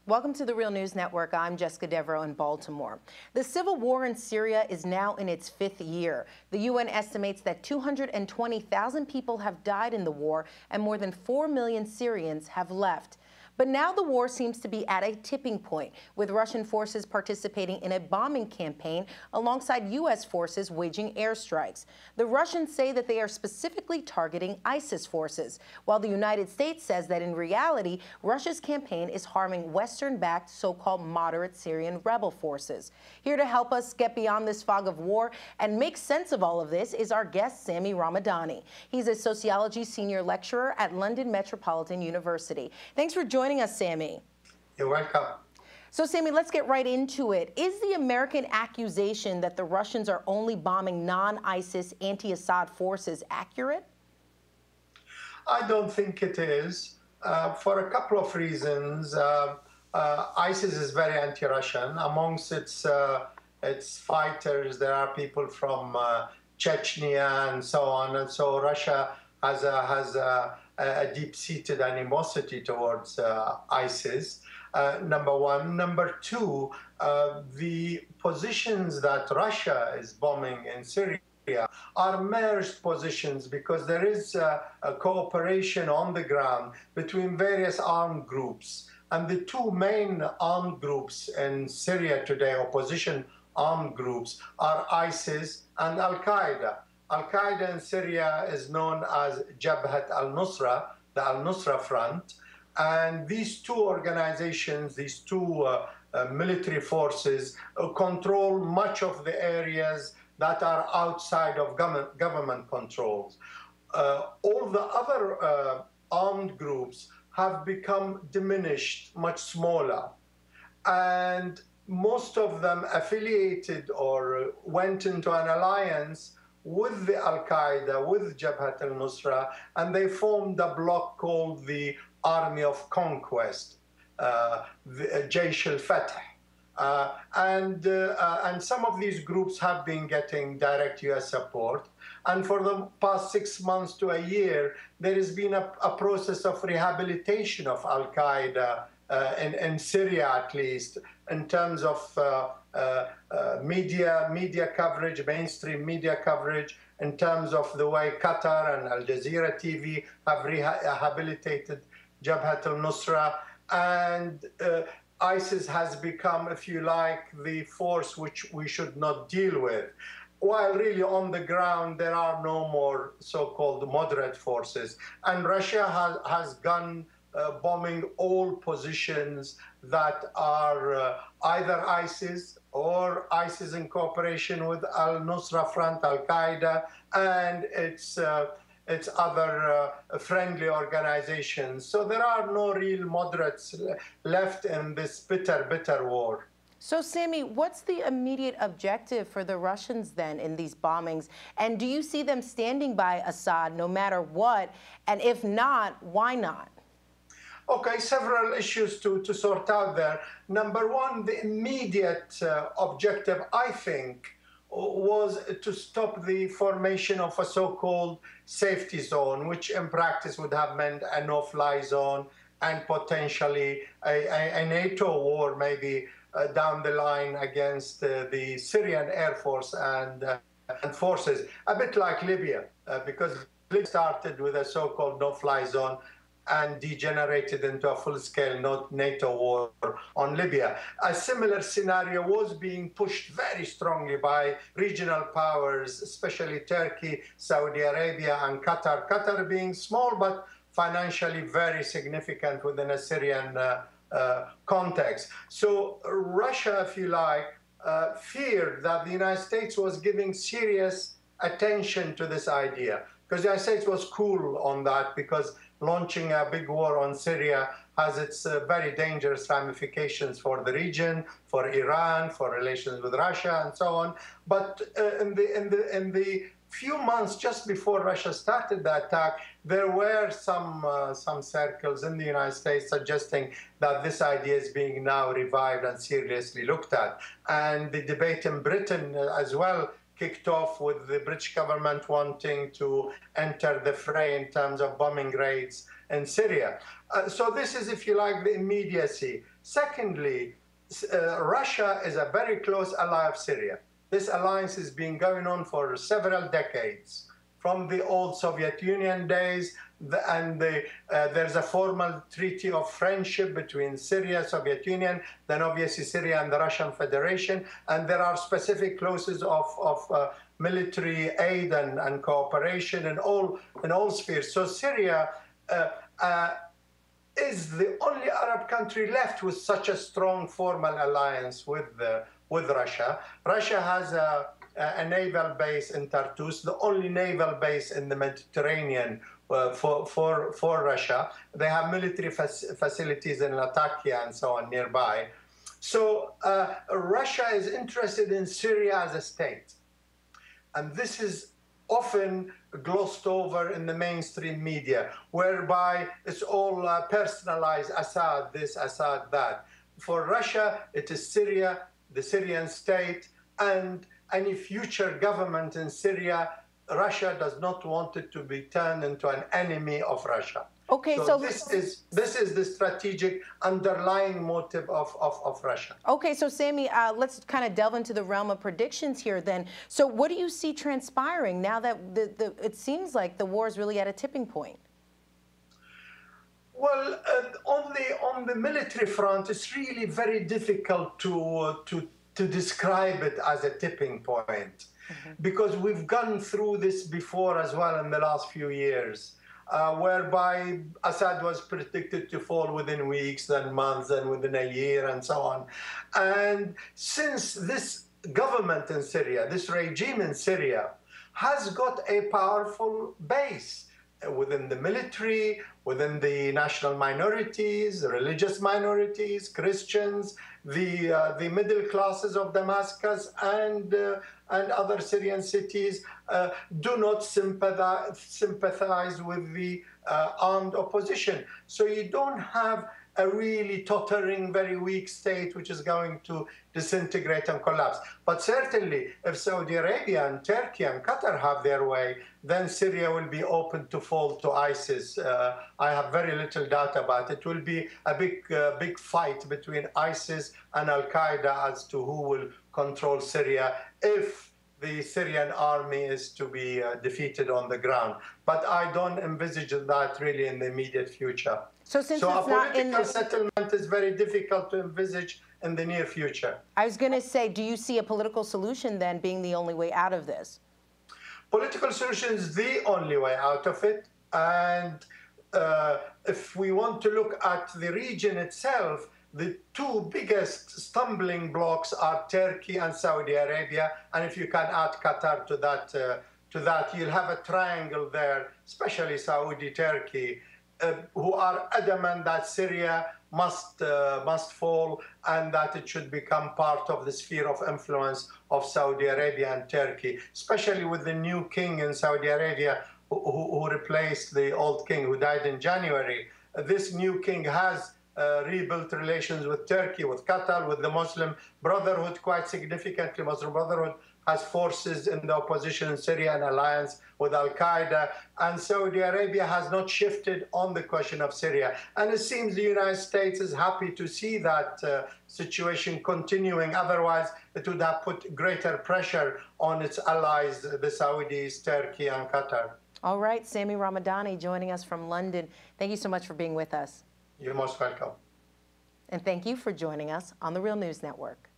Welcome to the Real News Network. I'm Jessica Devereaux in Baltimore. The civil war in Syria is now in its 5th year. The UN estimates that 220,000 people have died in the war and more than 4 million Syrians have left. But now the war seems to be at a tipping point, with Russian forces participating in a bombing campaign alongside U.S. forces waging airstrikes. The Russians say that they are specifically targeting ISIS forces, while the United States says that in reality, Russia's campaign is harming Western-backed so-called moderate Syrian rebel forces. Here to help us get beyond this fog of war and make sense of all of this is our guest, Sami Ramadani. He's a sociology senior lecturer at London Metropolitan University. Thanks for joining us, Sami. You're welcome. So, Sami, let's get right into it. Is the American accusation that the Russians are only bombing non-ISIS anti-Assad forces accurate? I don't think it is, for a couple of reasons. ISIS is very anti-Russian. Amongst its fighters, there are people from Chechnya and so on, and so Russia has a deep-seated animosity towards ISIS, number one. Number two, the positions that Russia is bombing in Syria are merged positions because there is a cooperation on the ground between various armed groups. And the two main armed groups in Syria today, opposition armed groups, are ISIS and Al-Qaeda. Al-Qaeda in Syria is known as Jabhat al-Nusra, the al-Nusra Front, and these two organizations, these two military forces, control much of the areas that are outside of government controls. All the other armed groups have become diminished, much smaller, and most of them affiliated or went into an alliance with the Al-Qaeda, with Jabhat al-Nusra, and they formed a bloc called the Army of Conquest, the Jaysh al-Fatah. And some of these groups have been getting direct U.S. support. And for the past 6 months to a year, there has been a process of rehabilitation of Al-Qaeda in Syria, at least, in terms of media coverage, mainstream media coverage, in terms of the way Qatar and Al Jazeera TV have rehabilitated Jabhat al-Nusra, and ISIS has become, if you like, the force which we should not deal with. While really on the ground there are no more so-called moderate forces, and Russia has gone bombing all positions that are either ISIS or ISIS in cooperation with al-Nusra Front, Al-Qaeda, and its other friendly organizations. So there are no real moderates left in this bitter, bitter war. So, Sami, what's the immediate objective for the Russians then in these bombings? And do you see them standing by Assad no matter what? And if not, why not? Okay, several issues to sort out there. Number one, the immediate objective, I think, was to stop the formation of a so-called safety zone, which in practice would have meant a no-fly zone and potentially a NATO war maybe down the line against the Syrian Air Force and forces, a bit like Libya, because Libya started with a so-called no-fly zone and degenerated into a full-scale NATO war on Libya. A similar scenario was being pushed very strongly by regional powers, especially Turkey, Saudi Arabia, and Qatar. Qatar being small, but financially very significant within a Syrian context. So Russia, if you like, feared that the United States was giving serious attention to this idea, because the United States was cool on that, because launching a big war on Syria has its very dangerous ramifications for the region, for Iran, for relations with Russia, and so on. But in the few months just before Russia started the attack, there were some circles in the United States suggesting that this idea is being now revived and seriously looked at. And the debate in Britain as well kicked off with the British government wanting to enter the fray in terms of bombing raids in Syria. So this is, if you like, the immediacy. Secondly, Russia is a very close ally of Syria. This alliance has been going on for several decades, from the old Soviet Union days, there's a formal treaty of friendship between Syria, Soviet Union, then obviously Syria and the Russian Federation, and there are specific clauses of military aid and cooperation in all spheres. So Syria is the only Arab country left with such a strong formal alliance with Russia. Russia has a naval base in Tartus, the only naval base in the Mediterranean for Russia. They have military facilities in Latakia and so on nearby. So Russia is interested in Syria as a state. And this is often glossed over in the mainstream media, whereby it's all personalized, Assad this, Assad that. For Russia, it is Syria, the Syrian state, and any future government in Syria. Russia does not want it to be turned into an enemy of Russia. Okay, so this is the strategic underlying motive of Russia. Okay, so Sami, let's kind of delve into the realm of predictions here then. So what do you see transpiring now that it seems like the war is really at a tipping point? Well, on the military front, it's really very difficult to describe it as a tipping point, because we've gone through this before as well in the last few years. Whereby Assad was predicted to fall within weeks, then months, and within a year, and so on. And since this government in Syria, this regime in Syria, has got a powerful base within the military, within the national minorities, the religious minorities, Christians, the middle classes of Damascus and other Syrian cities do not sympathize with the armed opposition. So you don't have a really tottering, very weak state which is going to disintegrate and collapse. But certainly, if Saudi Arabia and Turkey and Qatar have their way, then Syria will be open to fall to ISIS. I have very little doubt about it. It will be a big fight between ISIS and Al-Qaeda as to who will control Syria if the Syrian army is to be defeated on the ground. But I don't envisage that really in the immediate future. So since a it's not in political settlement is very difficult to envisage in the near future. I was going to say, do you see a political solution then being the only way out of this? Political solution is the only way out of it. And if we want to look at the region itself, the two biggest stumbling blocks are Turkey and Saudi Arabia. And if you can add Qatar to that, you'll have a triangle there, especially Saudi, Turkey, who are adamant that Syria must fall and that it should become part of the sphere of influence of Saudi Arabia and Turkey, especially with the new king in Saudi Arabia who replaced the old king who died in January. This new king has rebuilt relations with Turkey, with Qatar, with the Muslim Brotherhood quite significantly. Muslim Brotherhood has forces in the opposition in Syria, an alliance with Al-Qaeda, and Saudi Arabia has not shifted on the question of Syria. And it seems the United States is happy to see that situation continuing. Otherwise, it would have put greater pressure on its allies, the Saudis, Turkey, and Qatar. All right, Sami Ramadani joining us from London. Thank you so much for being with us. You're most welcome. And thank you for joining us on the Real News Network.